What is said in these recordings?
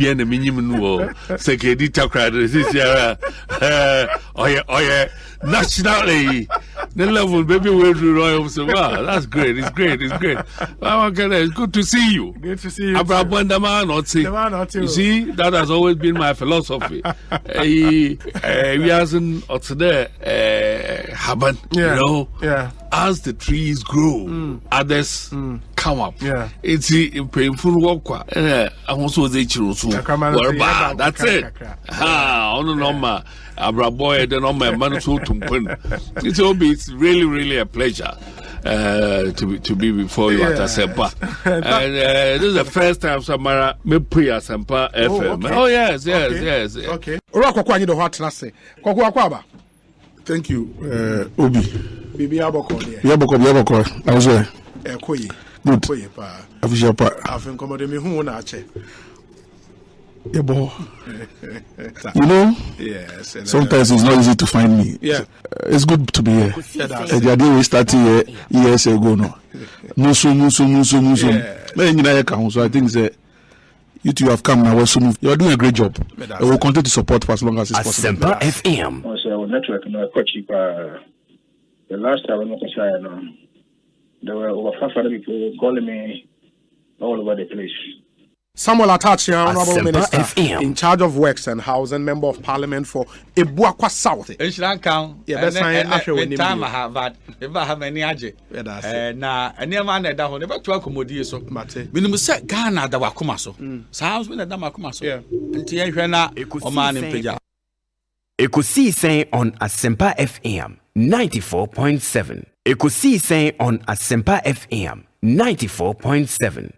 Bien a minimum security crowd this year. Oh yeah, nationally. The level baby will do royal so wow, that's great, it's great. It's good to see you. Good to see you. You see, that has always been my philosophy. We hasn't or today happen, you know. Yeah. As the trees grow, others come up. Yeah. It's painful work. I also say that's it. On the number, Abra boy, the number man so it's really a pleasure to be before you at Asempa. And this is the first time Samara me pre Asempa FM. Okay. Oh yes. Okay. Thank you, Obi. Bibi Aboko. Yaboko. I was there. Good. Official part. I've been coming who na che. You know, yes. Sometimes it's not easy to find me. Yeah. It's good to be here. The idea we started years ago. So I think that you two have come now. You are doing a great job. We will continue to support for as long as it's possible. Asempa FM. Also, network no quite cheap. The last time I was there were over 500 people calling me all over the place. Samuel Atachi, Honorable Minister FM. in charge of Works and Housing, Member of Parliament for Ebuakwa South. It should count. Yeah, that's and time I have that. If I have any agent, now, and near man that one, never to accommodate so. Minimum set Ghana that were Kumaso. Sounds when a Damakumaso. Yeah, and Tiana, a man in Pija. Ekosiisen On Asempa FM 94.7. Ekosiisen On Asempa FM 94.7.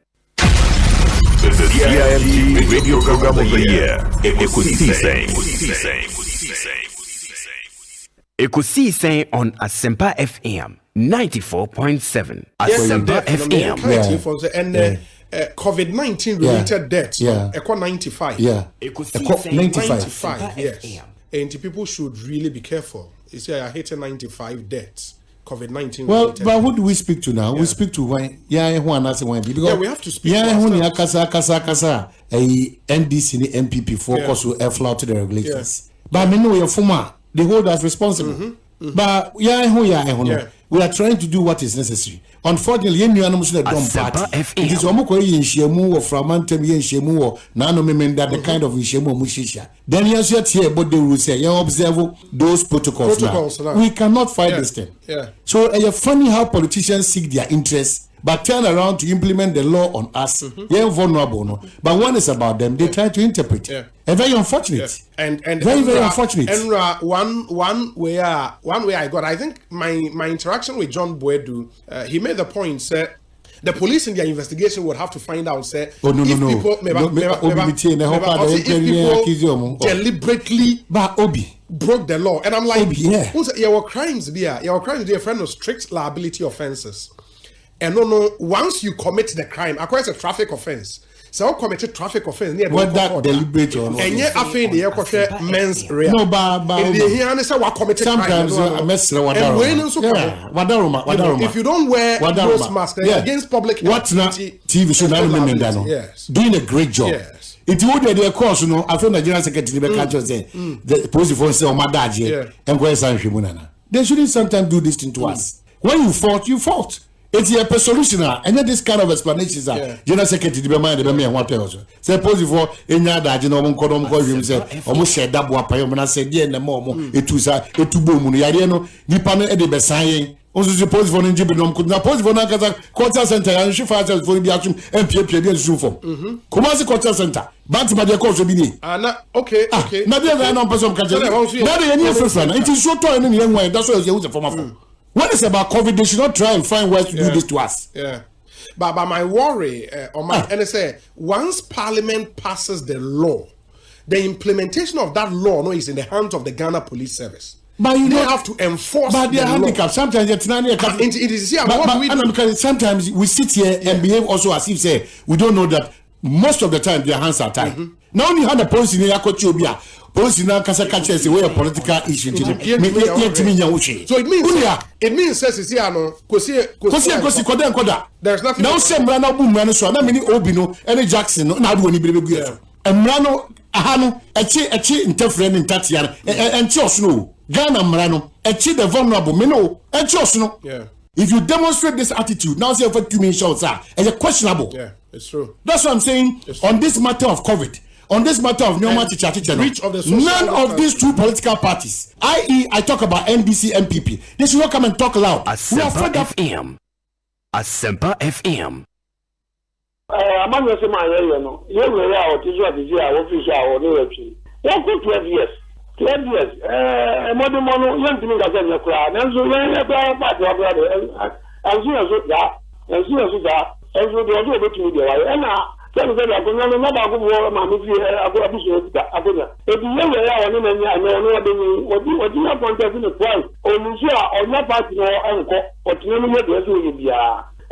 The CIMT Radio Program of the Year, Ekosiisen. Ekosiisen On Asempa FM 94.7. Asempa FM. And COVID-19 related deaths. Echo 95. Yeah. 95. Yes. And people should really be careful. You see, I hate 95 deaths. COVID-19. Well, but who do we speak to now? We speak to when we have to speak to NDC MPP focus will flout to the regulators. But I mean, we are former. They hold us responsible. But we are trying to do what is necessary. Unfortunately, you know, don't party. It is almost in Shemu or Framantem in Shemu or Nano Memenda, the kind of Shemu Mushisha. Then you see here, but they will say, you observe those protocols now. We cannot fight this thing. So it's funny how politicians seek their interests, but turn around to implement the law on us. You're vulnerable, no? But one is about them, they try to interpret. And very unfortunate. And very unfortunate. And one way I got, I think my interaction with John Boedu, he made the point, said the police in their investigation would have to find out, say, if people deliberately broke the law. And I'm like, your crimes there, friend of strict liability offenses. And no, once you commit the crime, according to traffic offense. So I committed traffic offense near that deliberate or not. And yet I think the aircraft men's real. No, but sometimes I mess if you don't wear those masks against public health, what's not TV should not remember doing a great job. Yes. It would be a course, you know. I feel the general secretary the police force say Omadaji and where's Shibunana. They shouldn't sometimes do this thing to us. When you fought, you fought. It's a solution, and then this kind of explanations are general secretary be mind the what else. Suppose for any other general codom call himself almost said that what I said, yeah, and the more it was a boom, Yariano, Nippon Eddie Besaying. Also, suppose for an Jibinum could not pose for Nakaza quarter center and she fires for the action and PPA Sufo. Kumasi quarter center, but by the course of Bini. Okay. Not the other person can tell you. Not any friend. It is so tall in the young way. That's what you use it from. When it's about COVID, they should not try and find ways to do this to us. Yeah. But my worry, and I say, once Parliament passes the law, the implementation of that law is in the hands of the Ghana Police Service. But you don't have to enforce. But they are handicapped. Sometimes it's not. Because sometimes we sit here and behave also as if say we don't know that most of the time their hands are tied. Now only had the police in Yakotubia. Police now can catch away a political issue. So it means says there's nothing. Now same run up boom so many Obino any Jackson now do any baby. Emrano ahano echi interfere in Tatiana and Chosno Ghana Mrano echi the vulnerable meno and Chosno. Yeah. If you demonstrate this attitude, now say for 2 million shots are questionable. Yeah, it's true. That's what I'm saying on this matter of COVID. On this matter of none of these two political parties, i.e., I talk about NDC, MPP, they should not come and talk loud. Asempa FM. Asempa FM. I'm not saying my area, no. You will out is what is your official or no. 12 years. 12 years. Modern mono, young people that have a crowd, and so when you have a party of brother, and soon as that, and soon as that, and so they are able to do it. And now, tell me that I'm going to go over my movie. I've got a bishop. If you know where I am, I know what you have contested in the price, or you are not party or uncle, or to know what you're doing.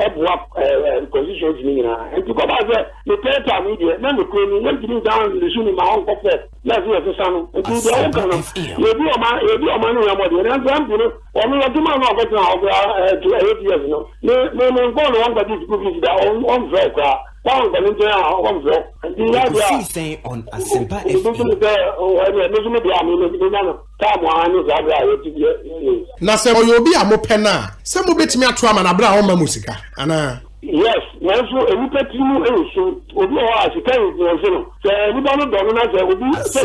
Positions and to come out the paper media, then the queen, then giving down the shooting my own corporate. Let's hear the son. And to the old kind of you do a man, and I'm going to, or me, I do not know what now to 8 years. No, go on, but this book is on very car. Ekosiisen On Asempa FM. Na se oyo bi amopena se mo betimi ato ama na bra o ma musika ana yes nanso enipetimu enso obi o asika enso no se nipa no do na se obi se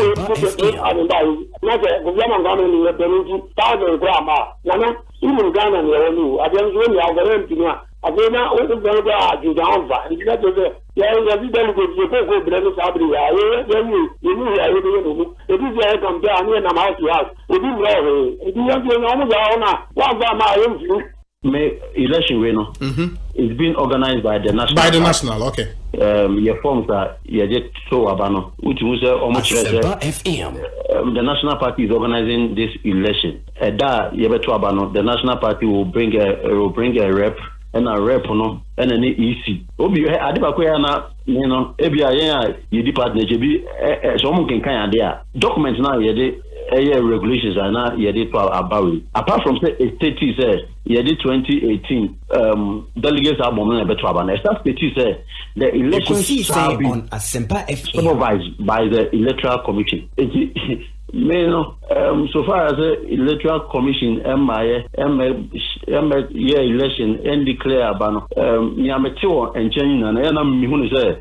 anba na se obi ama ngano ni benuti tazo ko ama na imu Ghana ni wonu abenzo ni agore mpinu a abena o do ga ju down va ndi ka to ya ya di delu ko breno sabri ya you ya no e di ya come down ni na ma house house e di ro e di ya no mo ga ona wa ga ma yin May election we no. It's been organized by the national. Okay. Your forms are just so abano. Which was Asempa FM. The national party is organizing this election. The national party will bring a rep and a rep no and an EC. Obi adibakoya na ebia ye partner jebi so mo kenkan ade documents na ye regulations are now about it. Apart from say a state says 2018 delegates are bomb better about it. That state says the elections shall be on Asempa FM supervised by the electoral commission. So far as the electoral commission election and declare about Niametio and changing and say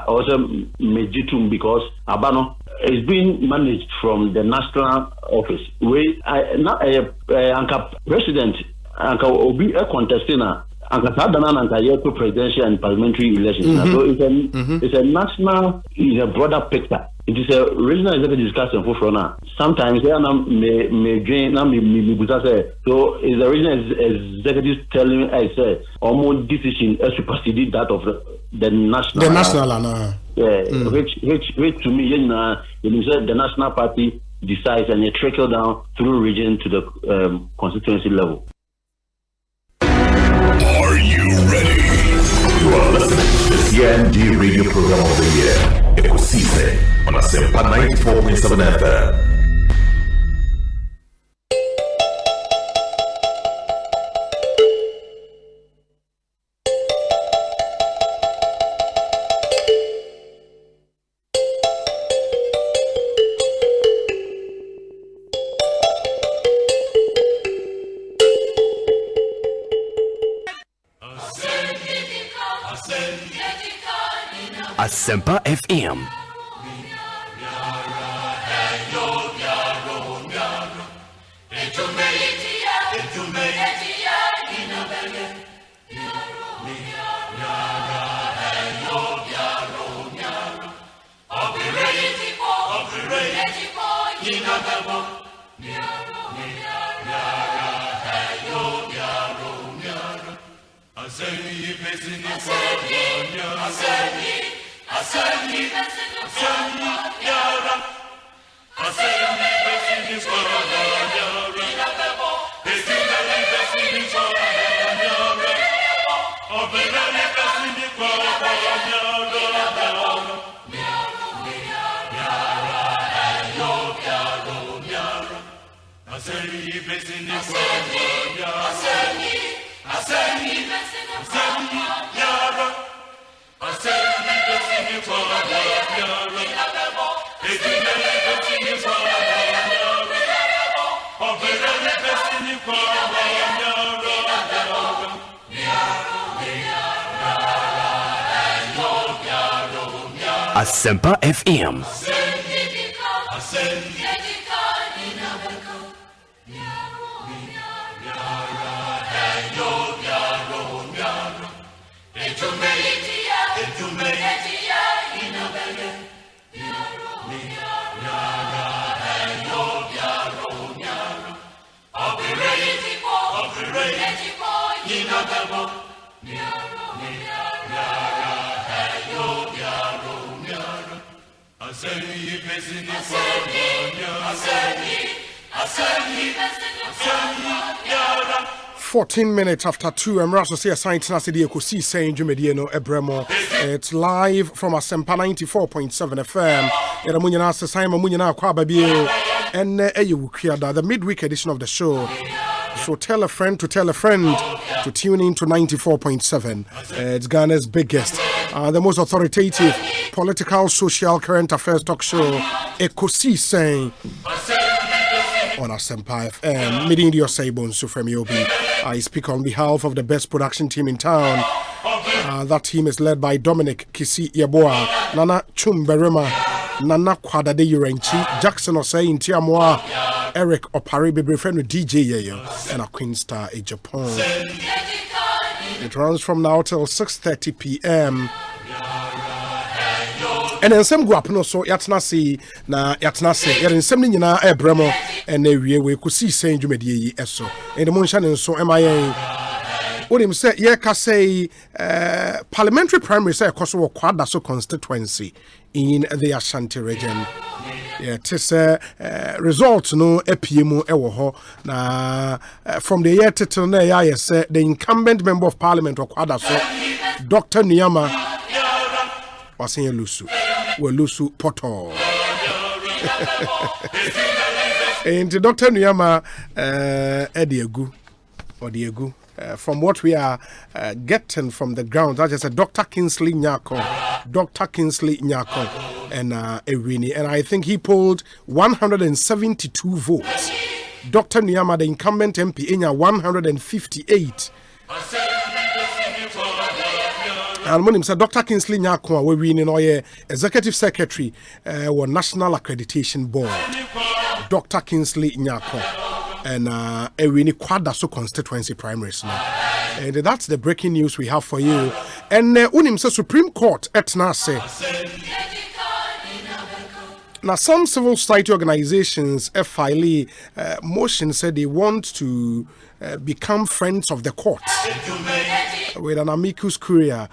also mejitum because abano is being managed from the national office. We not a president anka obi a contestant anka sadana anka yeto presidential and parliamentary elections. So it's a national, is a broader picture. It is a regional executive discussion for now. Sometimes they are me so is the regional executive telling I say almost decision superseded that of the national. The national Which to me, the national party decides and it trickle down through region to the constituency level. Are you ready? You are listening to the CND radio program of the year, Ekosiisen On Asempa 94.7 FM. Asempa FM. Assemble, Asempa FM. "14 minutes after 2, I'm Russell say a science na the Ekosiise On Asempa Ebremo. It's live from Asempa 94.7 FM. Yeramunyana se Simon Munyana kwa babie and the midweek edition of the show. So tell a friend to tell a friend to tune in to 94.7. It's Ghana's biggest, the most authoritative political, social, current affairs talk show, Ekosiise On Asempa FM. Meeting your Sabon Sufremi Obi. I speak on behalf of the best production team in town. That team is led by Dominic Kisi Yeboah, Nana Chumberema, Nana Kwadade Yurenchi, Jackson Osei Ntiamoa, Eric Opari, baby friend with DJ Yayo, and a Queen Star in Japan. It runs from now till 6:30 p.m. And then some guap no so yatna si na yatna se yer nsem ni nyina ebremo and ewie we Ekosiise On Dwumadi eso and the monshan nso MIA wonim say ye ka say parliamentary primary say ekoso wo kwada so constituency in the Ashanti region. Yeah, tis results no epiemu ewo ho na from the year till na ya say the incumbent member of parliament okwada so Dr. Niyama wasenye lusu Welusu Poto. And Dr. Nuyama Ediegu or Diegu. From what we are getting from the ground, that is a Dr. Kingsley Nyako, and Ewini, and I think he polled 172 votes. Dr. Nuyama, the incumbent MP, in 158. And when him said Dr. Kingsley Nyako, we win in our executive secretary or National Accreditation Board. Dr. Kingsley Nyako and a winning Kwadaso constituency primaries now. And that's the breaking news we have for you. And when him said Supreme Court etna say. Now, some civil society organizations, FILE, motion said they want to become friends of the court with an amicus curiae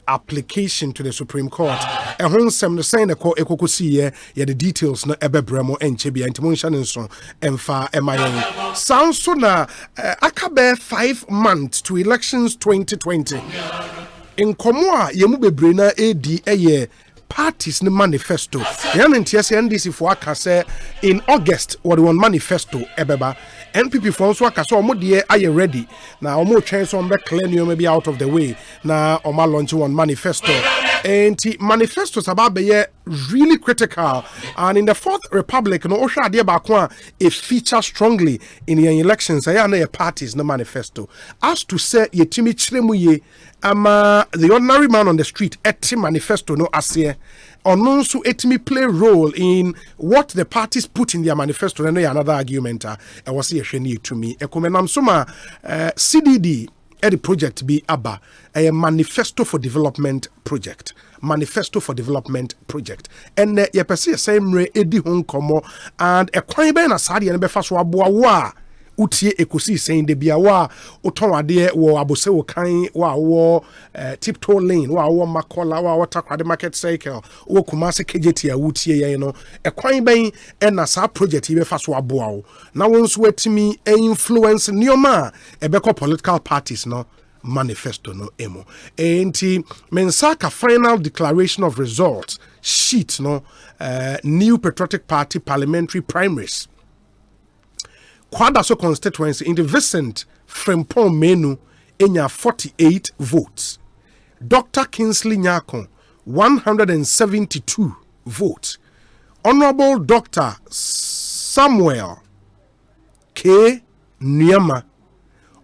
application to the Supreme Court. And when some saying the court Ekosiise, the details no ebebremo enchebi antimonshane and fa MIA. Sounds so na akabe 5 months to elections 2020. In Komoa, yemu bebre na edi eye parties ni manifesto. Yan NTS NDC for aka say in August or the one manifesto ebeba. NPP for so aka so omo de are ready. Na omo try so be clear new maybe out of the way. Na omo launch one manifesto. And manifestos about be really critical. And in the Fourth Republic, no osha ade ba ko a feature strongly in the elections. Aya na parties no manifesto. As to say yetimi chiremu ye ama the ordinary man on the street eti manifesto no ase ono so etimi play role in what the parties put in their manifesto. And another argument was here to me ekomenam soma CDD the project be aba a manifesto for development project and ye pese same re edi hon komo and e kwan be na sade ne be fa so aboa wa utie Ekosiise On de bia wa oton ade wo abose wo kan wo tiptoe lane wo makola wo takwade market cycle wo kumase kejeti a utie ye no e kwan ben e na sa project be fa so aboa wo na won so atimi influence nioma e be ko political parties no manifesto no emo enti mensaka final declaration of results sheet no new patriotic party parliamentary primaries Kwadaso constituency in the Vincent Frempong Menu enya 48 votes. Dr. Kingsley Nyako 172 votes. Honorable Dr. Samuel K. Niyama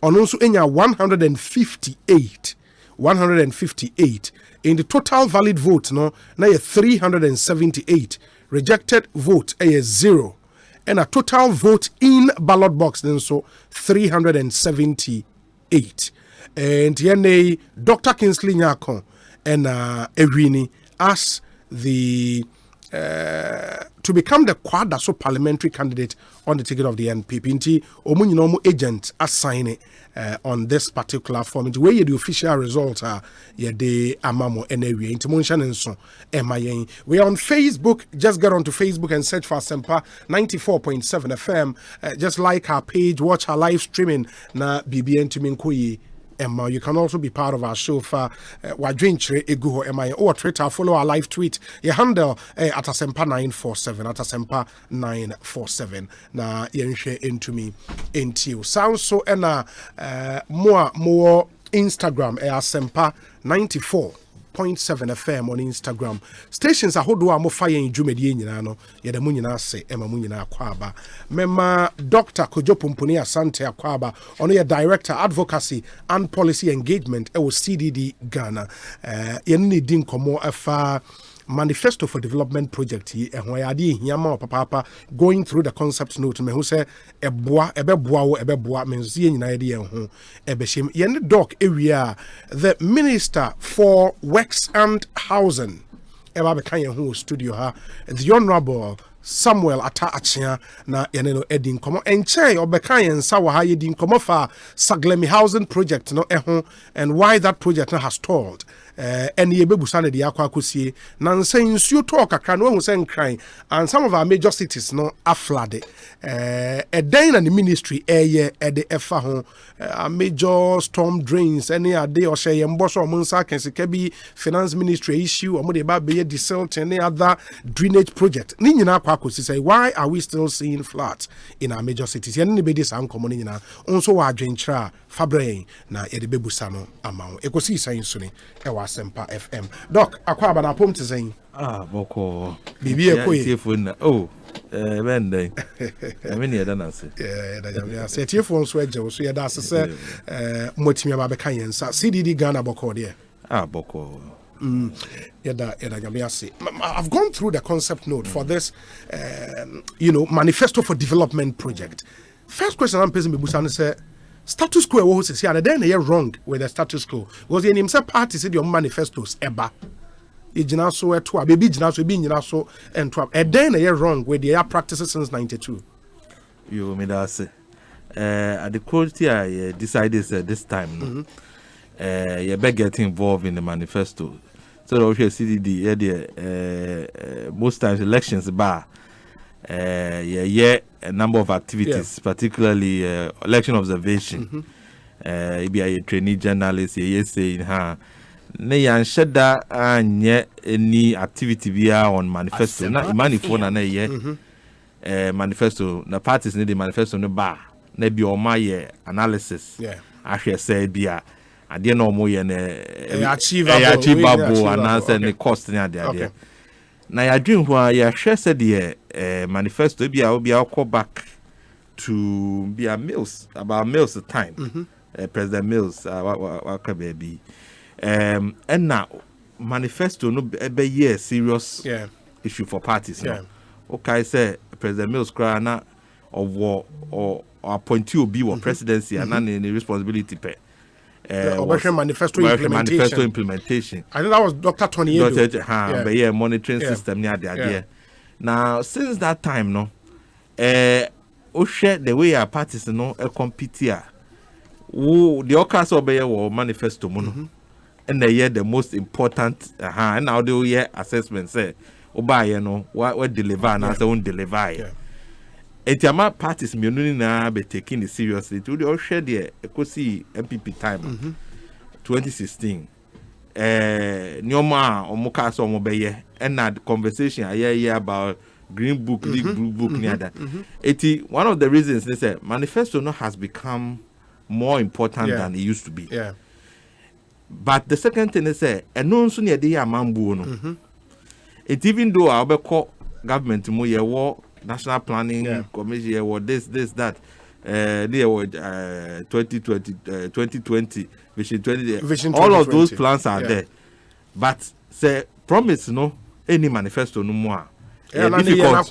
ononso enya 158 in the total valid vote no na 378, rejected vote 0, and a total vote in ballot box then so 378. And yene Dr. Kingsley Nyakon and Ewini as the to become the quadruple parliamentary candidate on the ticket of the NPP. Nti omunyinomu agent assign it on this particular form. The way the official result are the amamo enewe. Nti monsha nenso emayen. We are on Facebook. Just get onto Facebook and search for Asempa 94.7 FM. Just like our page, watch our live streaming na BBN Tuminkoyi. Emma, you can also be part of our show for Wadrinchre Eguho Emma or Twitter. Follow our live tweet. Your handle at Asempa 947 at Asempa 947. Na yenshare into me into you. Sounds so more Instagram Asempa 94.7 FM on Instagram. Stations ahodo a mo fire in dwumedie nyina no ye da mu nyina se ema mu nyina akwaba. Mema Dr. Kojo Pumpuni Asante akwaba ono ye Director Advocacy and Policy Engagement e wo CDD Ghana. Ye ni din komo afa Manifesto for Development Project here and why Yama Papa going through the concept note me who say ebeboa means yen idea ho ebeshim yen doc area the Minister for Works and Housing eba bekan ho studio ha the Honorable Samuel Ata Achia na yeneno edin komo enche obekan yen sa wa ha yedin komo fa Saglemi Housing Project no eho and why that project has stalled. And ye bebusane de yakwa kosie na nsa nsuo to kakra no hu se nkran and some of our major cities no are flooded den na the ministry eye de efa ho a major storm drains any ade o hye yembo so mo nsa kan sika bi finance ministry issue o mo de ba be desalt any other drainage project ni nyina akwa kosi say why are we still seeing floods in our major cities yen ne be dis ankomo ni nyina onso wa adwenkyra fabrain na ye de bebusa no amawo Ekosiisen so ni e wa Asempa FM. Doc, akwaba na pom tesen. Boko. Bibi ekoye. Tiefo oh, bende. Me ne da na se. Da ya se tiefo nso eje so ye da se motimi aba be kan yensa. CDD Ghana boko de. Boko. I've gone through the concept note for this Manifesto for Development Project. First question I'm posing me busan say status quo was say and then you're wrong with the status quo because in himself party said your manifestos eba ejina so eto baby jina so be nyina so ento and then you're wrong with the practices since 92 you me that say at the quality I decided this time you better get involved in the manifesto so that we CDD most times elections bar a number of activities, particularly election observation. Be a trainee journalist, saying, "Ha, ne sheda anye any activity via on manifesto. Na manifesto na ye manifesto. Na parties need the manifesto no bar. Ne be o my analysis. Actually say be a ade no mo ye ne achievable and answer the cost ne ade. Na ya dream who ya share said the manifesto be a call back to be a Mills about Mills time. President Mills what baby. And now manifesto no be year serious issue for parties. Okay, say President Mills cry na of war or appoint you be or presidency and any responsibility pay. Manifesto implementation. I think that was Dr. Tony Edo. Monitoring system near the idea. Now, since that time, no, the way our parties no compete here. The Okas obey or manifesto mono, and they hear the most important. And now they hear assessment say, "Obey no, what deliver and as won't deliver." Etiama parties me na be taking it seriously. To the share the Ekosiisen MPP time 2016. Nyoma omuka so omobeye and that conversation I hear about green book, blue book near that. One of the reasons they say manifesto no has become more important than it used to be. But the second thing they say, and no soon ye dey amambu no. It even though I be call government mo ye war National Planning Commission or this that they were 2020 Vision 20 all of those plans are there, but say promise no any manifesto no more. Difficult.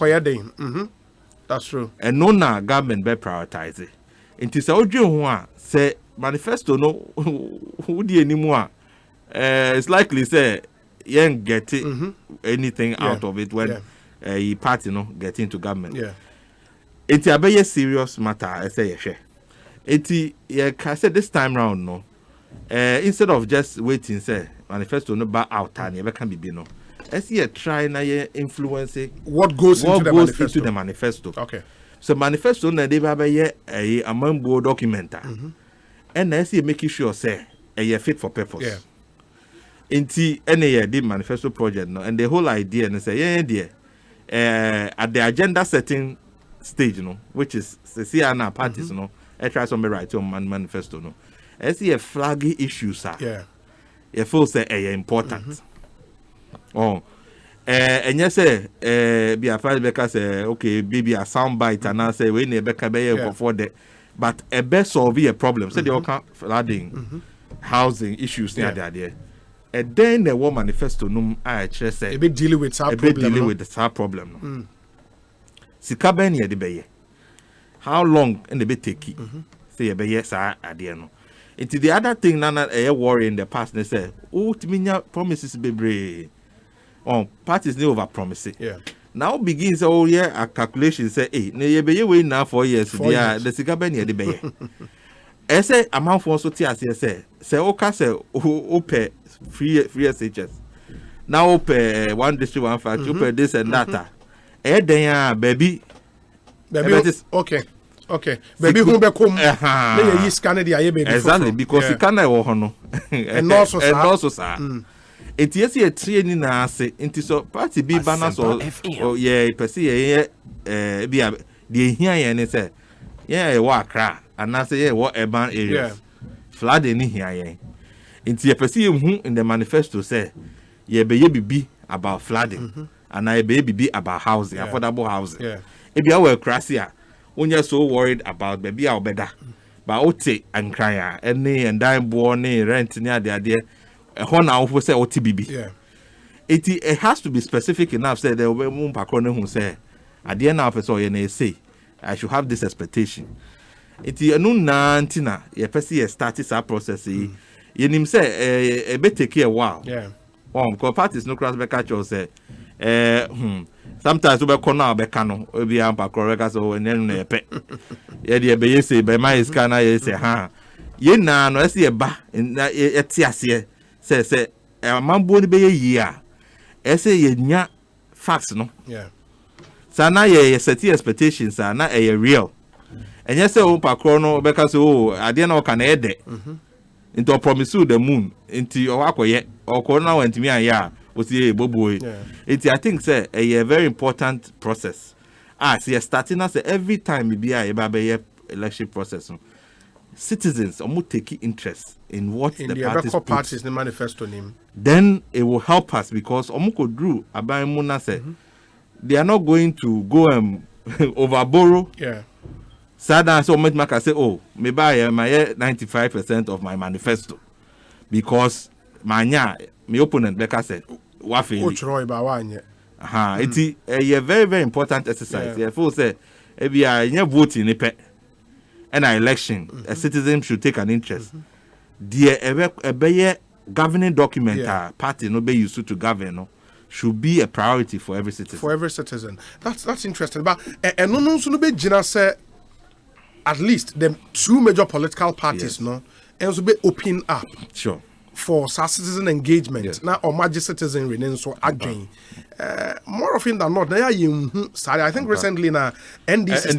That's true. And no na government be prioritize it. It is all you say manifesto no who di anymore. It's likely say you ain't get anything out of it when a party no get into government. Yeah. It's a very serious matter. I say I said this time round no. Instead of just waiting, say manifesto no back out and you can be no. I see a try na influence what goes into the manifesto. Okay. So manifesto na dey be a amambo document. And I see making sure say a fit for purpose. Yeah. Inti any the manifesto project no, and the whole idea and say at the agenda setting stage no, which is the CNA parties no, I try some right on manifesto no. I see a flaggy issue sir. Yeah. You feel say important. Oh, and yes, be a file because okay, baby a sound bite and I say we need Becca before that, but a best solve a problem. So they all can't flooding, housing issues near there. And then the war manifesto no, I just say a bit dealing with that problem. Dealing with the problem. Sikaben ye the bay. How long in the bit take? Say a bay yes, I no. Into the other thing, nana a worry in the past. They say, oh, to me promises be brave. Oh, parties need over promising. Yeah. Now begins a calculation say, hey, ne be you wait now 4 years. The Sikaben ye the bay. I say amount for so say okay say open free SHS. Now open one district one factory, open this and that. Then baby. Okay. Baby who be come. Let you scan the baby. Exactly because you can't no. And also sir. It yes ye training na say into so party be banners or yeah person be the here yen say yeah wa kra and I say yeah what urban areas flood any here yen into ye person in the manifesto say ye be about flooding and I be about housing affordable housing if you are crazy when you're so worried about baby our better but ote and cry and dime born rent near the idea who say OTBB. It has to be specific enough. Say there will be more who say at the end of it, say I should have this expectation. It is no nantina. You person start this process. You nim say a bit take a while. Because parties no cross back at you say sometimes we be corner be cano we be am pakro so and then pe. Yeah be say be my scanner you say ha. Ye na no see ba na etiase. Say a man born be a year. Say ye nya facts no. Sana ye set expectations are not a real. And yes, oh, Pacrono, because I didn't know can add it into a promise to the moon into your aqua yet or corner went to me a year was a boy. It's I think say a very important process. See, starting as every time we be a baby election process. Citizens almost take interest in what in the parties the manifesto name. Then it will help us because Omuko Drew Abai Muna said they are not going to go and over borrow. Sada so much Maka say, oh, maybe I am 95% of my manifesto because my opponent Becca said, Wafi. It's a very, very important exercise. Therefore, say if you are voting in an election, a citizen should take an interest. The governing document party no be used to govern should be a priority for every citizen. That's interesting. But and no be Gina say at least the two major political parties no and so be open up. Sure. For citizen engagement, now or major citizen remain so again. More often than not, I think recently now NDC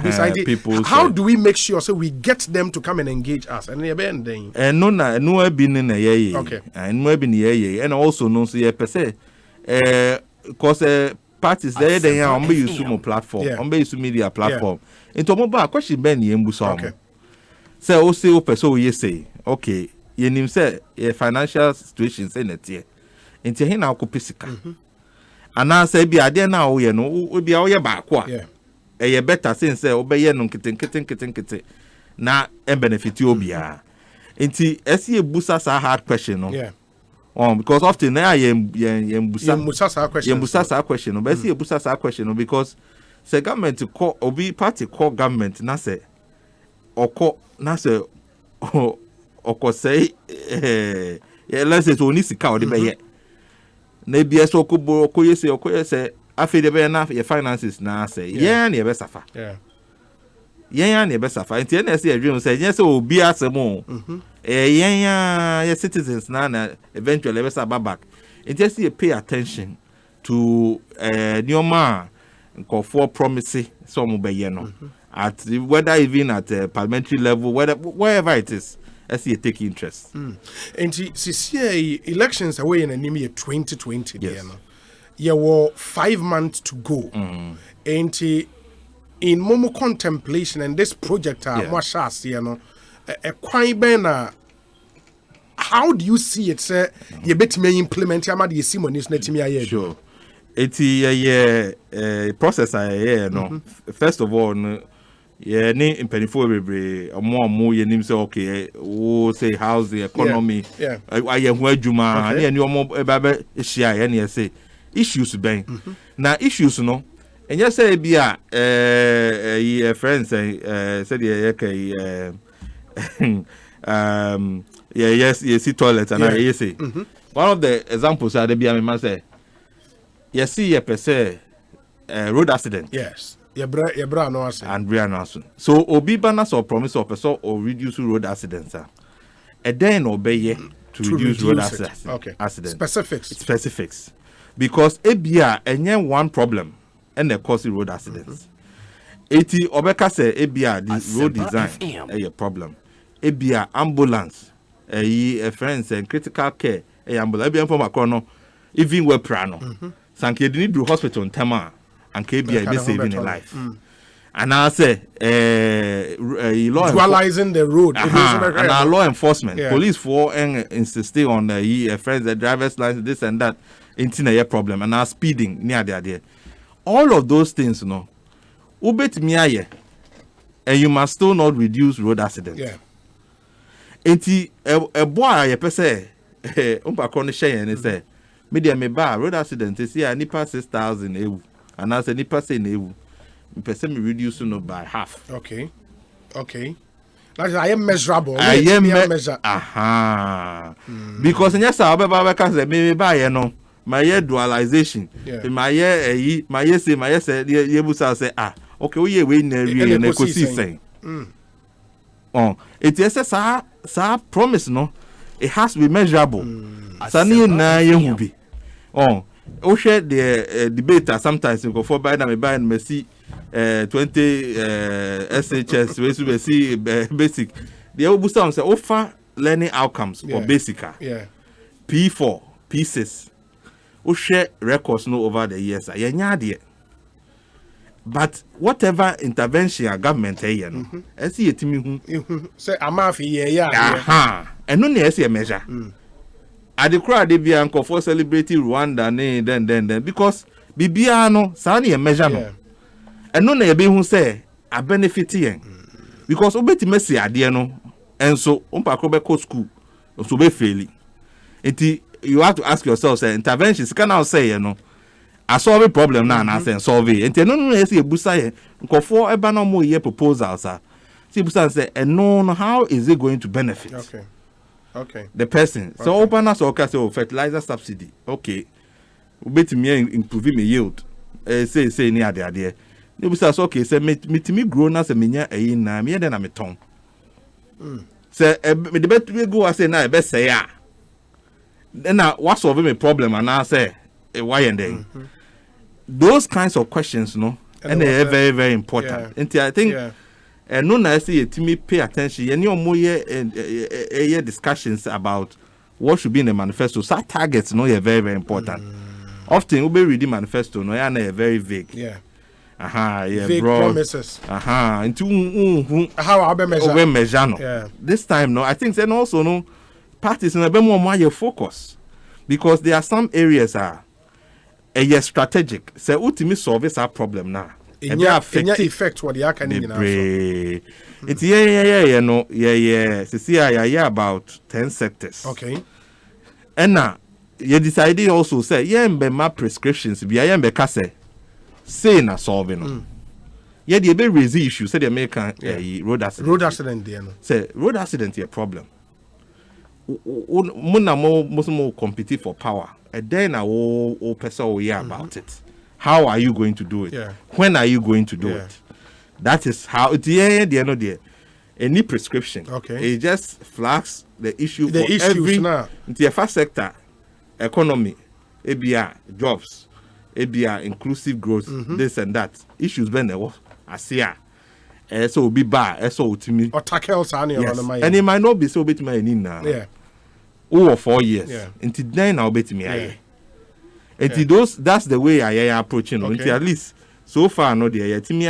started people. How do we make sure so we get them to come and engage us? And no been in a year. Okay. And no been year, and also no see per se. Cause parties there they are on be use platform, on be use media platform. Into mobile question Ben Yembu song. Okay. Say also person we say okay. You say a financial situation say net here. Into here now copisika. And now say be idea now you know we be all back a better since say obey no kitten na and benefit you be into see busa hard question no. Because often now question. But see busa question because say government to call or be party call government na say or call na say or say let's say only sika or the be na bia so ko say afi de be na your finances na say na e be safa na e be safa enti na say adwum say yes obi asemo your citizens na eventually be saba back enti say pay attention to Nioma for promise some be no at whether even at parliamentary level wherever it is I see take interest. And see elections away in anemia 2020 yes. There were 5 months to go. And in Momo contemplation and this project how do you see it sir you bet me implement amadi simonies netimia sure it's a process no first of all yeah, ni impenifo bebre omo ye nim say okay wo say how's the economy aye hu adwuma na ni omo ba ba hia ye na say issues ben na issues no enye say bia friends say the kai yes see toilet and I say one of the examples are the bia me man say you see a per se road accident yes Yebra no asen. And Brian Asun. So obi banas or promise of person or reduce road accidents. And then obey to reduce road accidents. Okay. Accidents. Specifics. Because ebia enye one problem and the cause road accidents. Eti obeka say ebia the road design a problem. Ebia ambulance a friends and critical care ambulance ebia from akono even we prano. Sanke didn't do hospital in Tema. And KBI be saving a life. And I say visualizing the road and our law enforcement police for insisting on friends the driver's license this and that ain't a problem and our speeding near there all of those things ubet me and you must still not reduce road accidents enti a boy per se umpa share and say media me bar road accident is here nipa 6,000 and as any person person reduce by half. Okay. That is I am measurable. I am measure. Because yes, I be me buy my year dualization. My year say you say okay we na Ekosiisen. It is a promise no. It has to be measurable. Sani na ye be. We share the debate sometimes we go for buy me buy and see 20 SHS we see basic the obusa say offer learning outcomes or basic P4 P6 we share records no over the years but whatever intervention our government here no see etimi hu say amafi and no na see measure at the crowd they be uncle for celebrating Rwanda then because bibia no sa na measure no and no na be hu say a benefit yen because obeti mesi ade no enso umpa ko be school so be fail it you have to ask yourself say interventions can now say a solve problem na say solve it no say ebusa ye nkofo eba no mo ye proposals see ebusa say no how is it going to benefit Okay. The person. So open us okay so fertilizer subsidy. Okay. We bet me improve my yield. Say near there. You say okay, say me grow na say me nya na me dey na me ton. Say me the bet we go say na be say ya. Then what solve my problem and I say why and then. Those kinds of questions and they are very very important. And I think and no na say me pay attention any more discussions about what should be in the manifesto. So targets are very very important. Often we be reading manifesto are very vague. Vague broad promises. Into how I measure this time I think then also parties in a bit more focus because there are some areas strategic. Say ultimately solve this problem now. In your effect what you can it's see about 10 sectors. Okay. And now you decided also say be my prescriptions be be kase say na solving. Yeah, they be raise issue say the American road accident there no. Say road accident is a problem. Mo compete for power. And then I will person hear about it. How are you going to do it? Yeah. When are you going to do it? That is how it there. Any prescription. Okay. It just flags the issue the for issues every now. Into the first sector, economy, ABR, jobs, ABR, inclusive growth, this and that. Issues when there was ASEA. So be bad, so to me. Or tackle Sani on and it might not be so bit my now. Yeah. Over 4 years. Yeah. Until then I'll bet me. Yeah. Until those that's the way I am approaching. Okay. Until at least so far no there yet me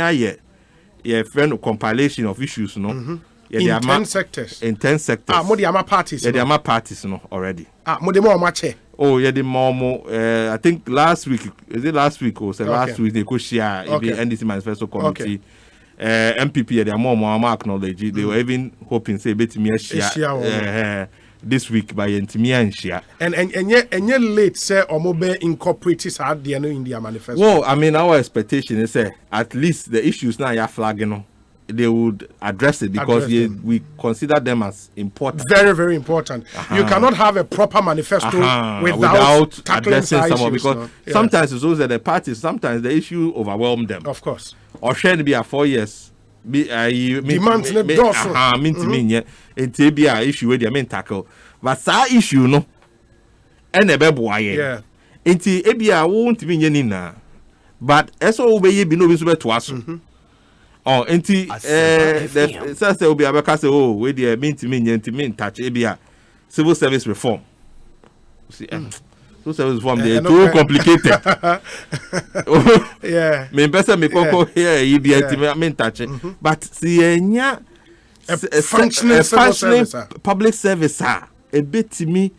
friend of compilation of issues no. Yeah, in 10 sectors. In 10 sectors. Mo the ama parties. Yeah, the ama parties no already. Mo the more match. Oh, yeah, the more I think last week is it last week or so last week they could share the NDC Manifesto committee. MPP they are more acknowledge. They were even hoping say bet me share this week by Intimia and share. And yet late say or mobile incorporates had the India Manifesto. Well, I mean our expectation is at least the issues now you are flagging they would address it because we consider them as important. Very, very important. You cannot have a proper manifesto without addressing some of because sometimes it's also the parties, sometimes the issue overwhelm them. Of course. Or should be a 4 years. Demands in the it be a issue where they tackle. But that issue no and a baby yeah. Inti ebia won't be nina. But as all be no visible to us. Oh, enti the say will be abeka say oh we dey mean touch ebia civil service reform. See civil service reform they too complicated. Yeah. Me person me koko here ebia mean touch. But see enya a functioning public service a bit to me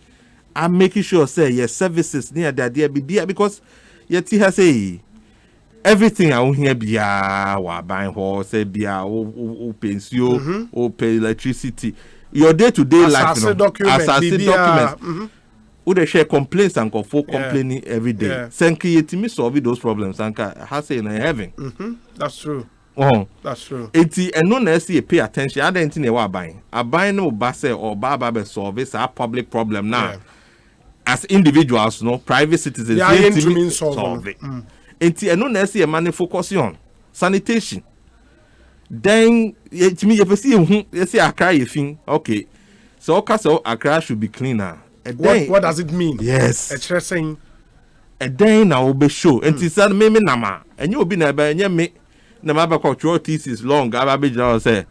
I'm making sure say your services near the idea be because yet he has say everything I hear be wa buying horse be o pension o pay electricity your day-to-day life as a document who they share complaints and complaining every day sen create me solve those problems and has say in heaven that's true. That's true. Eti eno na see pay attention. I don't think they were buying. A buying no base or baba solve this a public problem now. As individuals, no private citizens, they solve it. Eti eno na see a man focusing on sanitation. Then to me you see you see Accra you think okay. So Accra should be cleaner. What does it mean? Yes. It's saying a day now will be show. Enti said me nama and you will be never me. The map of thesis long. I be just say,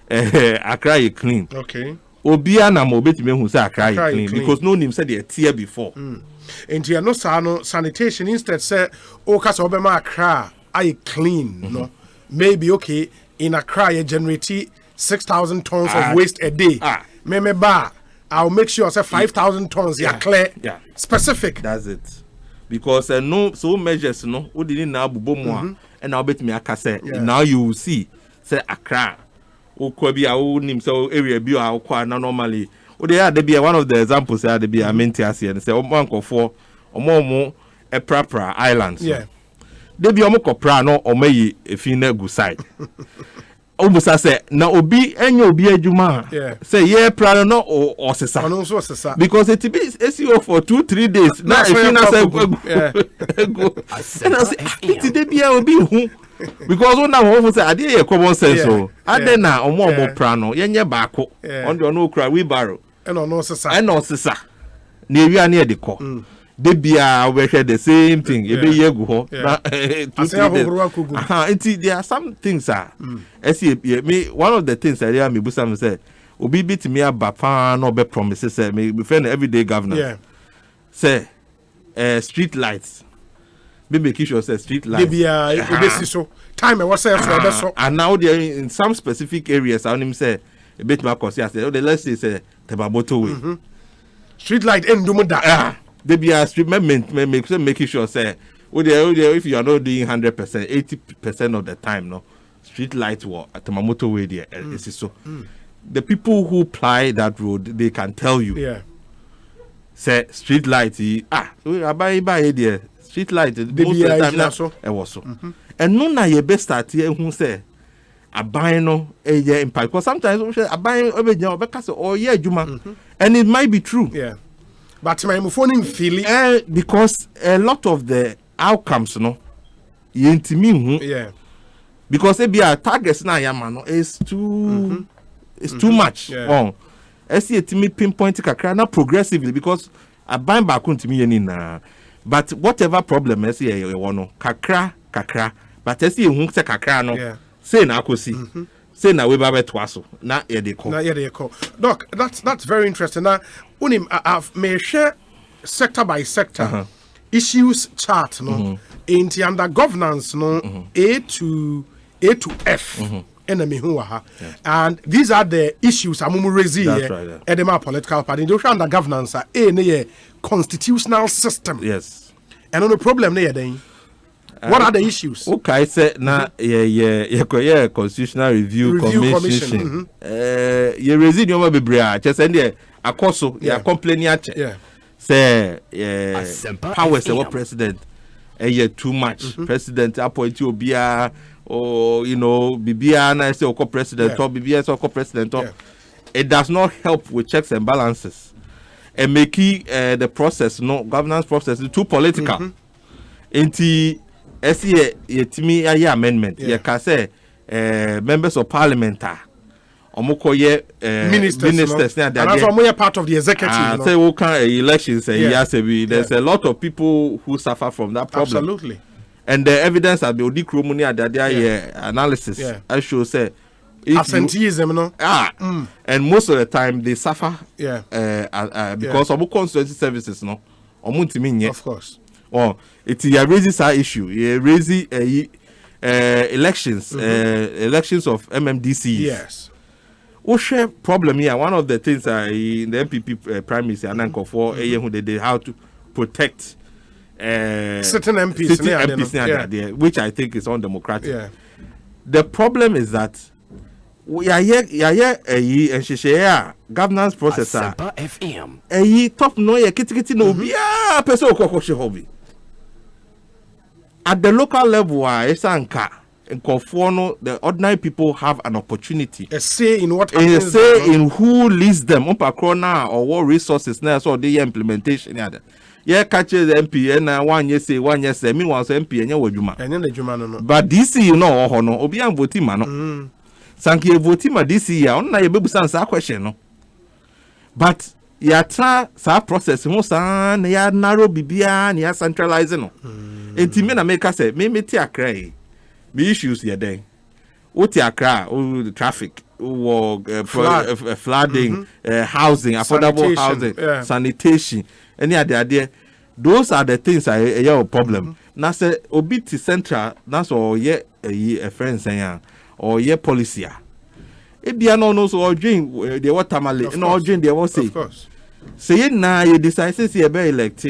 Accra is clean. Okay. Obia na mo beti me who say Accra is clean because no name said they tear before. And you no sanitation instead say, oh, cause Obama Accra I clean. No, maybe okay in Accra you generate 6,000 tons of waste a day. Maybe I'll make sure say 5,000 tons. Yeah, clear. Yeah, specific. That's it. Because no so measures no. We didn't now bubo and I'll bet me I say now you will see say Accra o kwabi a nim so area bi a kwa na normally o dey there be one of the examples there be a mentias and say omo for omo e prapra islands yeah dey be omo kopra no omayi efi na gu side obusa say na obi enya obi adwuma say ye pra no o sesa ono so sesa because it be SEO for 2-3 days na efi na say go and I say it dey be obi hu because when now say ade ye common sense so ade na omo pra no ye nye baako on the no kra wheelbarrow and ono sesa na ewia na e de ko they be we share the same thing e be ye go ho na there are some things me one of the things I me busa say obi bit me abapa no be promises say me friend everyday governor say street lights be making sure say street lights be so time e was say for so and now there in some specific areas I him say a bit more consider say let's say Tebaboto way street light endumo da they be a street making sure say if you are not doing 100%, 80% of the time, no street lights were at the Mamoto way there. The people who ply that road, they can tell you. say street light we abai by there street light most of the time na so e was so and no na ye best start here who say abai no impact because sometimes we say abai obejan obeka say oh yeah juma and it might be true but my phone feeling because a lot of the outcomes no yentimi because it be a targets na yama no is too too much I see it me pinpoint kakra na progressively because I bind back to me na but whatever problem I see no kakra but I see who say kakra no say na akosi say na we ba betwaso na ye dey call doc that's very interesting now unim I've may share sector by sector issues chart no in the under governance no A to F enemy who are and these are the issues amumu raise here edema political party they under governance a constitutional system and on the problem there then what are the issues okay say na yeah constitutional review commission you raise you ma bebre a che say there akoso ya complaining ache say powers the president too much president appoint you obia or you know bibia na say oko president or bibia say oko president it does not help with checks and balances and make the process governance process too political enti esi yetimi aye amendment ye ka say members of parliament omokoye ministers and also more part of the executive say we can elections and there's a lot of people who suffer from that problem absolutely. And the evidence at the Odikromuni analysis I show say absenteeism and most of the time they suffer because of constituency services of course it raises our issue raises elections elections of MMDCs share problem here. One of the things in the MPP primaries and for they how to protect certain MPs which I think is undemocratic. The problem is that we are here governance process Asempa FM top no kitty no bia person hobby at the local level the ordinary people have an opportunity a say in what happens, in who leads them or what resources now so the implementation catch the MP and 1 year say 1 year say meanwhile MP and but this you know obi an vote man sanke vote ma this year on na ye bebusan sa question no but ya tra sa process ho san ya narrow bibia na ya centralize no enti me na make say me meti akra me issues here then oti akra the traffic flooding housing affordable housing sanitation any other those are the things a problem na say obi ti central that's all a friend saying or ye policy e bia no so odwin the watermale no odwin the what say say na you decide say you be elect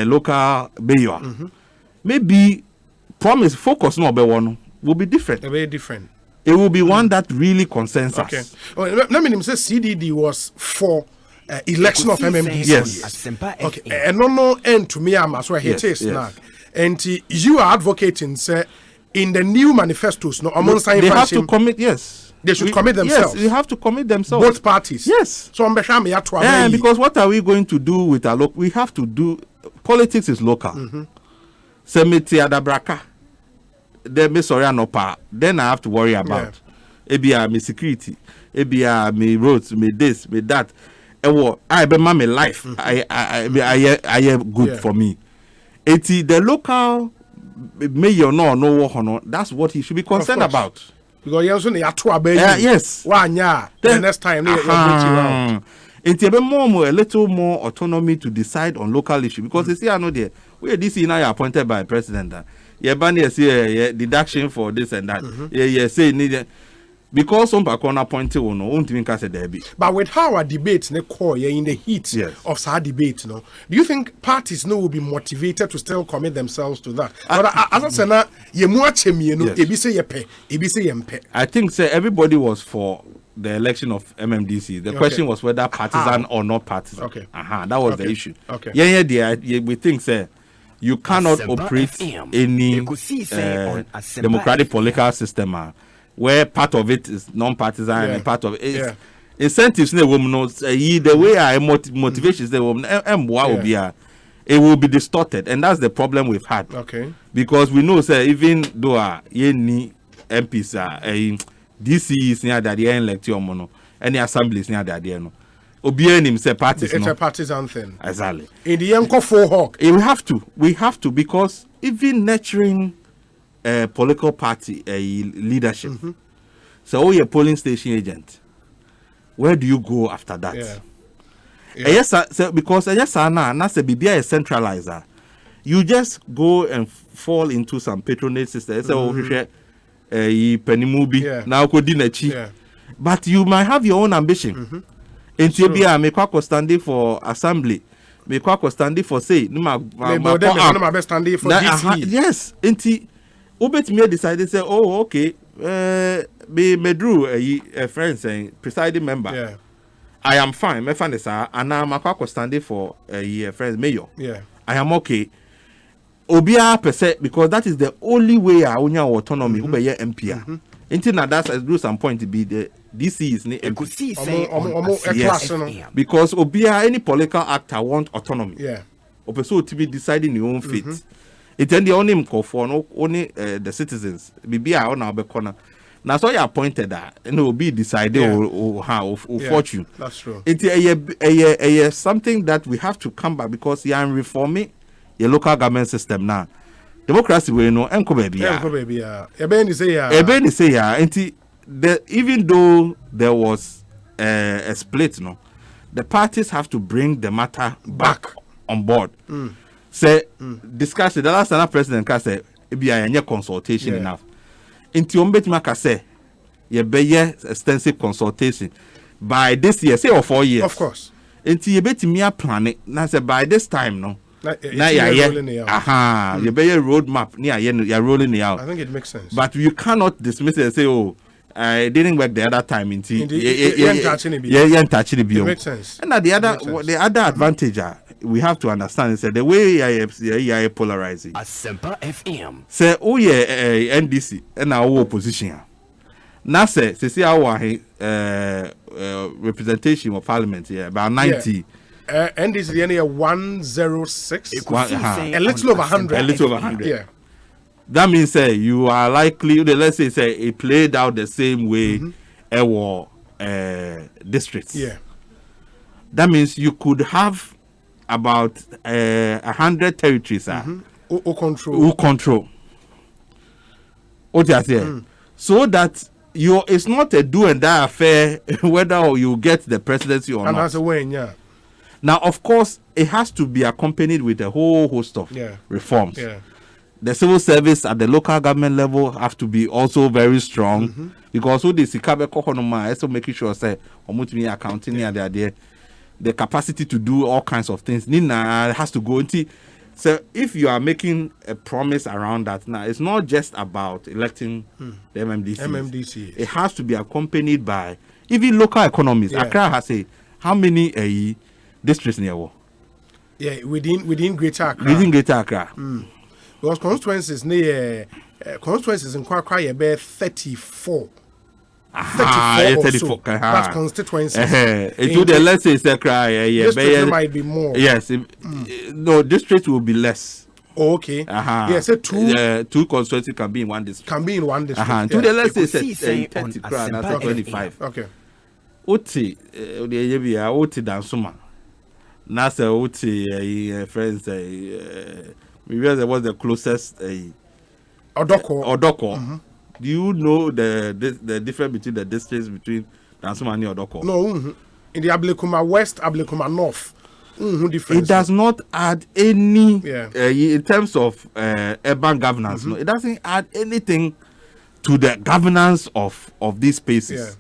local mayor maybe promise focus no be one will be different very different. It will be one that really concerns us. Let me say CDD was for election of MMDC. Yes. Okay. And no end to me am so it is now. And you are advocating say in the new manifestos no they have to commit they should commit themselves. Yes, they have to commit themselves. Both parties. Yes. So because what are we going to do with our we have to do politics is local. Semiti adabraka. Then me sorry anopa. Then I have to worry about ebia me security, ebia me roads, me this, me that. I be my life. I good for me. The local mayor no that's what he should be concerned about. Because you also need to yes. The next time it's a little more autonomy to decide on local issue because you see I know there where this is now appointed by president. Deduction for this and that. Say need because some people appointed or no won't even say there be. But with how our debates in the heat of our debate, do you think parties will be motivated to still commit themselves to that? I think everybody was for the election of MMDC. The question was whether partisan or not partisan. Okay. That was the issue. Okay. We think, sir, you cannot operate any democratic political system where part of it is non-partisan and part of it is incentives. The way I motivations it will be distorted, and that's the problem we've had. Okay. Because we know, sir, even though any MPs are DCs near the idea elect your mono, any assemblies near the idea no. Obianim say parties. It's a partisan thing. Exactly. In the Yanko for Hawk. We have to because even nurturing a political party leadership. So you're a polling station agent. Where do you go after that? Yes, so because yes, that's a BBI centralizer. You just go and fall into some patronage system. So Penimubi now Kodinachi. But you might have your own ambition. In TBI, make quack standing for assembly, make quack standing for say, standing for DC. Yes, inti Ubet me decided say, oh, okay, me drew a friend saying presiding member. I am fine, me find this, and now my quack standing for a friend mayor. I am okay. Obia per se, because that is the only way I own your autonomy, who be MP. Until now, that's at some point to be the DC is the Ekosiisen because Obia any political actor want autonomy. So to be deciding your own fate. It's the only call for only the citizens. Bibia on our corner. Now so you appointed that and it will be decided or fortune. That's true. It's something that we have to come back because you are reforming your local government system now. Democracy we know enko baby even though there was a split the parties have to bring the matter back on board. Say discussion the last time president can say be a consultation enough into ombetma ka say ye be extensive consultation by this year say or 4 years of course into ye betimi plan it na say by this time now you be a roadmap you're rolling it out. I think it makes sense. But you cannot dismiss it and say, oh, I didn't work the other time. It makes sense. And the other advantage we have to understand is that the way I polarizing. Asempa FM. Say, oh yeah, NDC and our opposition. Now say our representation of parliament here about 90. And this is the end 106. A little over 100. A little over 100. Yeah. That means you are likely. Let's say it played out the same way our districts. Yeah. That means you could have about 100 territories. Who control. What you say? So that it's not a do and die affair whether you get the presidency or not. And that's a way, yeah. Now, of course, it has to be accompanied with a whole host of reforms. The civil service at the local government level have to be also very strong because who this also making sure say accounting the capacity to do all kinds of things. Nina has to go into. So if you are making a promise around that now, it's not just about electing the MMDC. It has to be accompanied by even local economies. Accra has how many districts near? Yeah, within Greater Accra. Within Greater Accra. Because constituencies in Kwakwa be 34. 34. That's constituencies. Let's say districts might be more. Yes. No, districts will be less. Oh, okay. Yes, two constituencies can be in one district. Let's say 30 that's 25. Okay. Oti dansuma. Nasa Oti friends we realize was the closest Odoko. Do you know the difference between the districts between Dansuma and Odoko? No, in the Ablekuma West, Ablekuma North. It does not add any in terms of urban governance. No, it doesn't add anything to the governance of these spaces.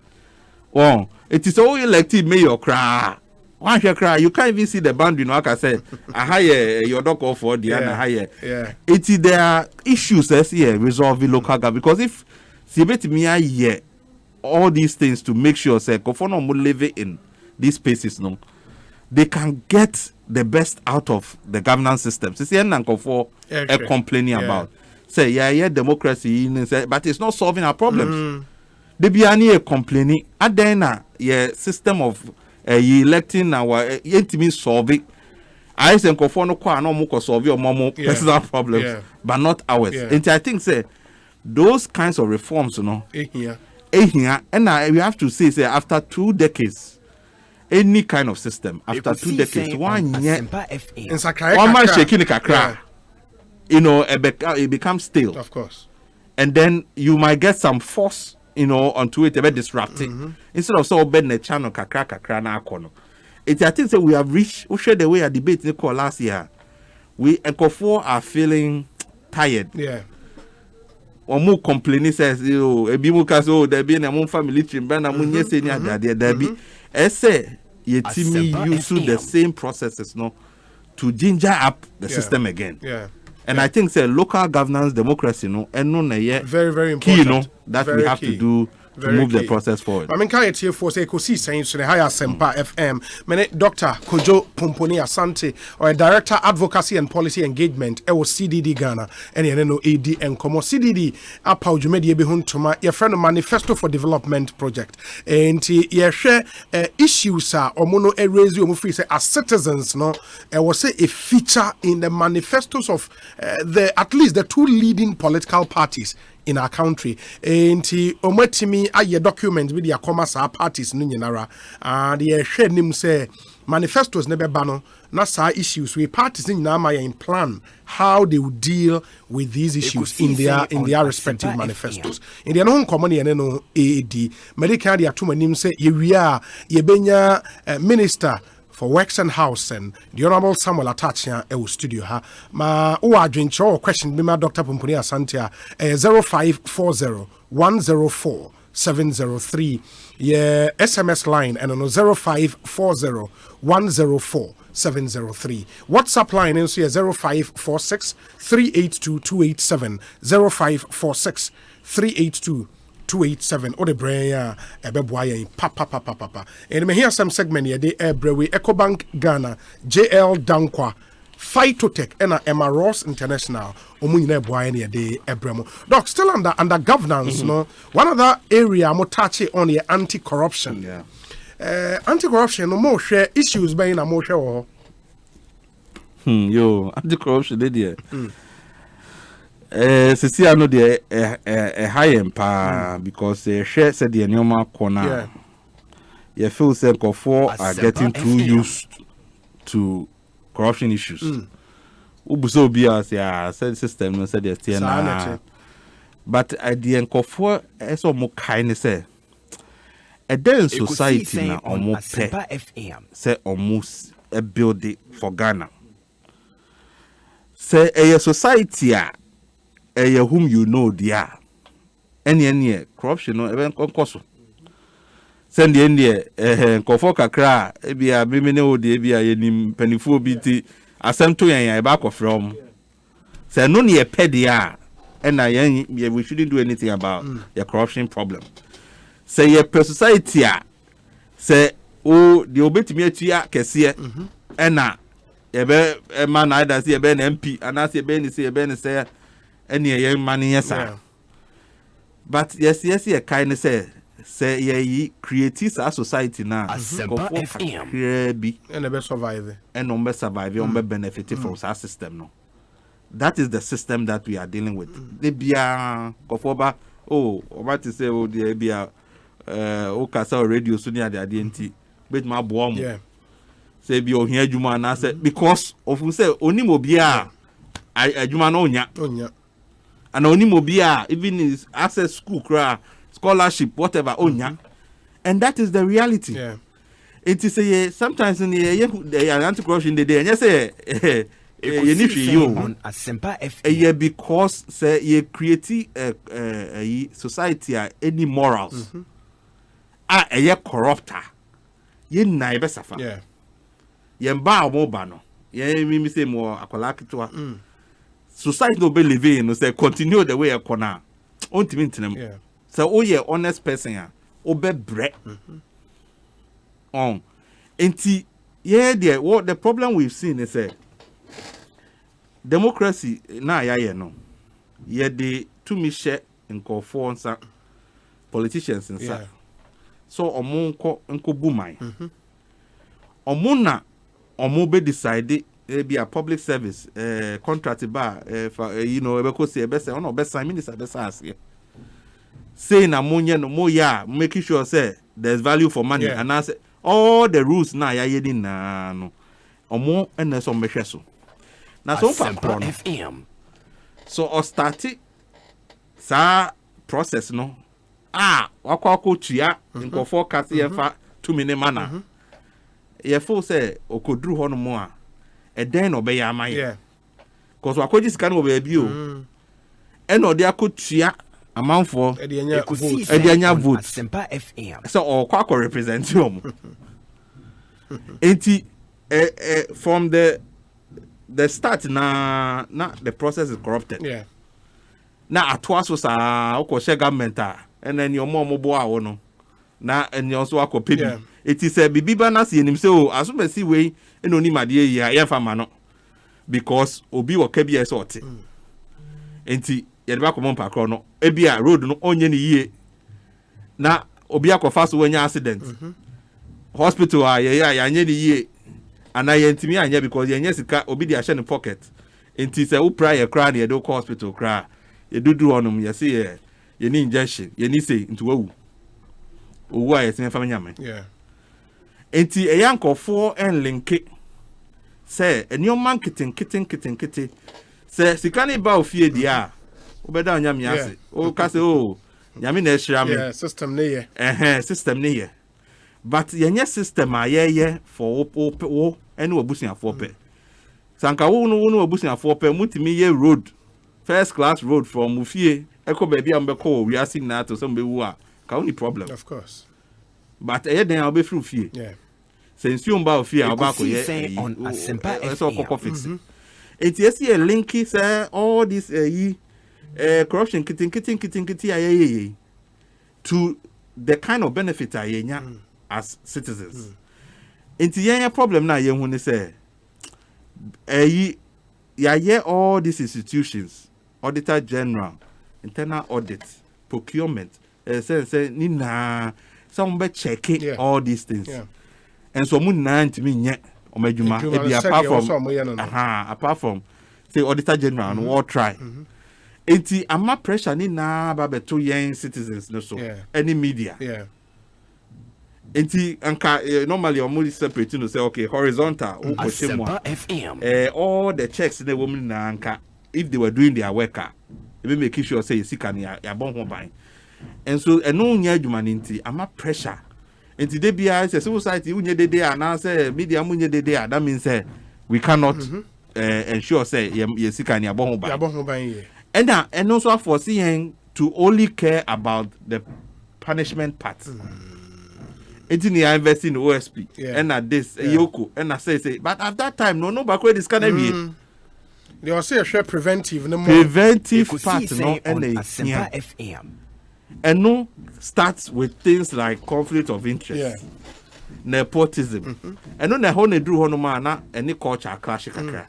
Oh, it is all elected mayor cry. One cry, you can't even see the boundary. Like I said, I hire your dog for the other higher. It is there are issues as resolve in local government because if Sibet Mia all these things to make sure say nkofo no mo live in these spaces no they can get the best out of the governance system. See nkofo complaining about say yeah democracy but it's not solving our problems. They be any complaining at then system of electing our intimate solving. I say nkofo no kwa no mo solve your personal problems but not ours. And I think say those kinds of reforms, you know, and we have to say after 2 decades, any kind of system after 2 decades, one man shaking the kakra, you know, it becomes stale, of course, and then you might get some force, you know, onto it, a bit disrupting instead of so bad the channel kakra na kono. It's I think that we have reached. We shared the way a debate in the last year. We Nkofo are feeling tired. Yeah. Or more complaining says, you know, there be a family chamber, and I'm yes, there be. I say, ye team use the same processes, no, to ginger up the system again. Yeah. And I think say local governance democracy, no, and no, very, very important. Key, no, that very we have to do. To move the process forward. I mean, can you for say Ekosiisen so the higher Asempa FM? Mene Dr. Kojo Pomponi Asante or Director Advocacy and Policy Engagement CDD Ghana and no AD and Komo CDD apa ujumedi be huntuma your friend Manifesto for Development Project and ye share issues or mono raise you free say as citizens no was say a feature in the manifestos of the at least the 2 leading political parties in our country. And omatimi aye documents with the commerce parties no nyinara and the share nim say manifestos nebe bano na sa issues we parties in na in plan how they would deal with these issues in their respective manifestos. In their own common no AD medical dia to manim say ye benya minister for Works and House and the Honorable Samuel Atachia studio ha ma o adwenche or question be ma Dr. Pomponi Asante 0540 104 703 yeah SMS line and on 0540 104 703 WhatsApp line and so 0546 382 287 0546 382 287 or the brain ebeboy papa and me hear some segment here the Ebrewe Ecobank Ghana JL Dankwa Phytotech and Emma Ross International omuyina boy near the Ebremo doc still under governance no one other area mo touch on the anti-corruption anti-corruption no more share issues by na mo share yo anti-corruption there sisi ano de high empa because share said the normal corner you feel say Nkofo are getting too used to corruption issues ubuso bi as ya said system no said the TNA but at the Nkofo so mo kind say a den society na omo pe say almost a building for Ghana say a society whom you know there any corruption no even concourse send the India Nkofo kakra ebia memene odi ebia yenim panifo biti asento yan back from say no ne pedia and we shouldn't do anything about your corruption problem say your society say oh the obetimi atua kese and na ebe man either say ebe na MP and say ebe ni say any young money yes sir but yes a kind say ye create a society now Asempa FM and be survive and on be survive on be benefit from our system no that is the system that we are dealing with they be kofoba oh what to say oh they be o kasa radio so near the adenti bet ma boom say be o hia adwuma na say because of say onim obi a adwuma no onya and onimobia even his access school scholarship whatever onya and that is the reality it is a sometimes in the anti-corruption the day and you say you need you on Asempa FM because say you create a society any morals a corrupter you na be safa ye mba mo ba no ye mi say mo akola kitwa society no be living no say continue the way e corner ontimi ntinem so oh yeah honest person obebre on enti there what the problem we've seen is democracy na ya no ye de to me share nkofo nsa politicians nsa so omo nko buman omo be decide be a public service contract bar you know because say be say on be sign minister be say say na monye no mo ya making sure say there's value for money and I say all the rules na ya ye din na no omo ene so mehwe so na so Asempa FM so o start sa process no wakwa tua nkofo kase ye fa 2 minute mana ye fo say okoduru ho no mo a eden no be ya amaye cause wakoji sika no be bi o eno de akotua amanfo enya vote Asempa FM so okwa represent you enti from the start na the process is corrupted na atwaso sa okwo government and then your mom bo awo no na enyo so akopedi it is a bibiba na se enim se o asome si we eno ni made ya fama no because obi wo ka bi esort enti ye ba komon pakro no ebia road no onye ni yie na obi akofa so wanya accident hospital ya nye ni yie ana ye ntimi anya because ye nye sika obi di ahye ne pocket enti se wo prayer cry na ye do hospital cry ye dudu onum ye se ye ni injection ye ni say nti wawu owu a ye se fa nyame enti eyankofo en linke say enioma kitten say sika ni ba ofie dia obeda nyame ase o ka say o nyame na ehira me system ne ye system ne ye but yenye system a ye for wo ene obusuafo pe sanka wo no obusuafo pe mutimi ye road first class road from Mufie eko baby am be call we are seeing na to some be wu a ka only problem of course but den a be free fie since you mba ofie a ba ko ye on Asempa so kokko fix it yes here linky say all this corruption kitten aye to the kind of benefit ayenya as citizens enti yen problem na ye hu ni say ya all these institutions auditor general internal audit procurement say ni na some be check all these things and so mun na ntimi nye omadwuma e be apart from say auditor general no all try enti ama pressure ni na ba beto yen citizens no so any media enti anka normally omuli separate no say okay horizontal Asempa FM all the checks the women na anka if they were doing their work e be make sure say sika ni ya bon ho ban and so eno nya adwuma ni enti ama pressure enti de bia say civil society unye dede ana say media munye dede that means say we cannot ensure say ye sika ni ya bon ho ban and also foreseeing to only care about the punishment part enti ni invest in OSP and at this yoko and I say but at that time no back where this can be they will say a preventive no more preventive part no and Asempa FM and no starts with things like conflict of interest nepotism and no na ho na dru ho no ma na any culture clash kakra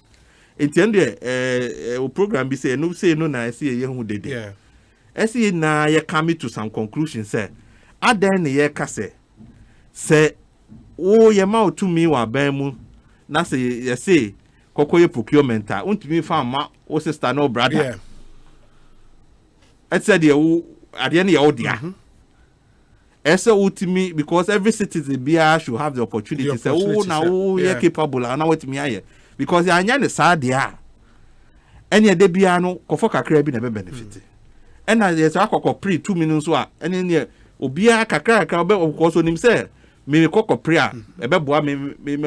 enti ende o program bi say no na say ye hu dede say na ye come to some conclusion say adan na ye ka say o ye ma otumi wa ban mu na say ye say kokoye procurement a untumi fa ma o sister no brother said the at the end of dia ese utimi because every citizen bia should have the opportunity say oh na o ye capable and na wetimi aye because anya ne sa dia ene de bia no kofo kakra bi na be benefit ena ye sa akokọ pre 2 minutes so a ene ne obia kakra kakra be because onim say me kokọ pre a ebe boa me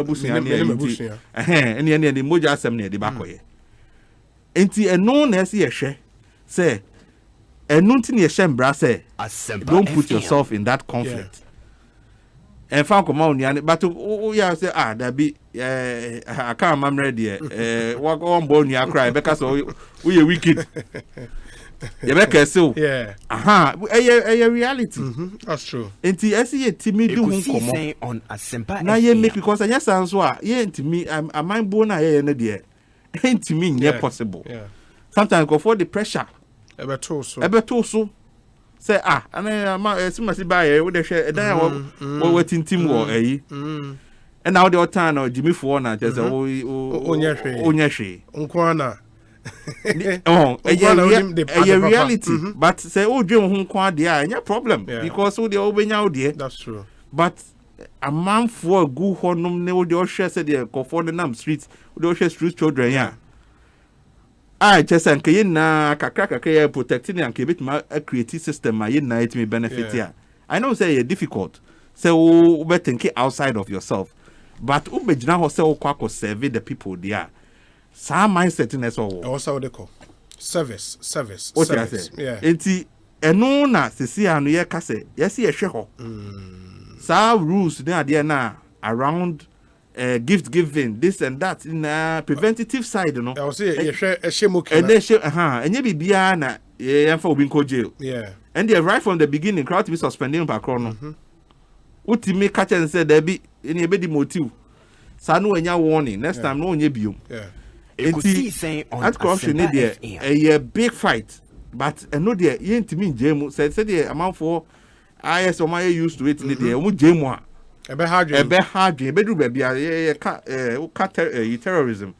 busuan ne enti ene moja asem ne de bakoye enti eno na ese ye hwe say eno nti ne ye hwe mbra say don't put yourself in that conflict and found come on yani but yeah say that be I can't remember there what on born you cry because we are wicked You be careful. Yeah. A reality. That's true. Enti esi ye timi do hun komo. On Asempa. Na ye make because anya sanso a ye ntimi am mind bo na ye ne de. Ntimi nye possible. Yeah. Sometimes go for the pressure. Ebeto so. Say ana ma simasi ba ye wo de hwe edan wo tintim wo ayi. And now the time no Jimmy for na just onye hwe. Nkwana. A reality, but say oh dream hun kwa dia any problem because who the obenya wo. That's true. But a man for go honum ne wo de ohwe say the go for the nam street wo de ohwe street children ya. I just say nke na kakra ya protecting and keep ma a creative system ma yin na it me benefit ya. I know say difficult. Say we be think outside of yourself. But ube jina ho say wo kwa serve the people there. Some mindset in us all. Also, what they call service. What I say? Yeah. Enti eno na sisi anu ye kase. Yes, ye hwe ho. Some rules na there na around gift giving, this and that in preventative side, you know. I will say ye shemu. Enye bibia na ye yamfa obi nko jail. Yeah. And they right from the beginning, crowd to be suspending pa krono. Ultimate catch and say there be any be the motive. Sanu enya warning. Next time no onye biom. Yeah. Ekosiisen On Asempa a big fight, but no there you ntimi njemu said the amount for IS or my used to it in the mu jemu a ebe hard ebe do baby terrorism.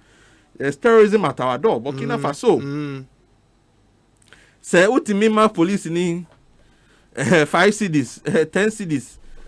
There's terrorism at our door. Burkina Faso. Say ultimate police ni 5 cities, 10 cities.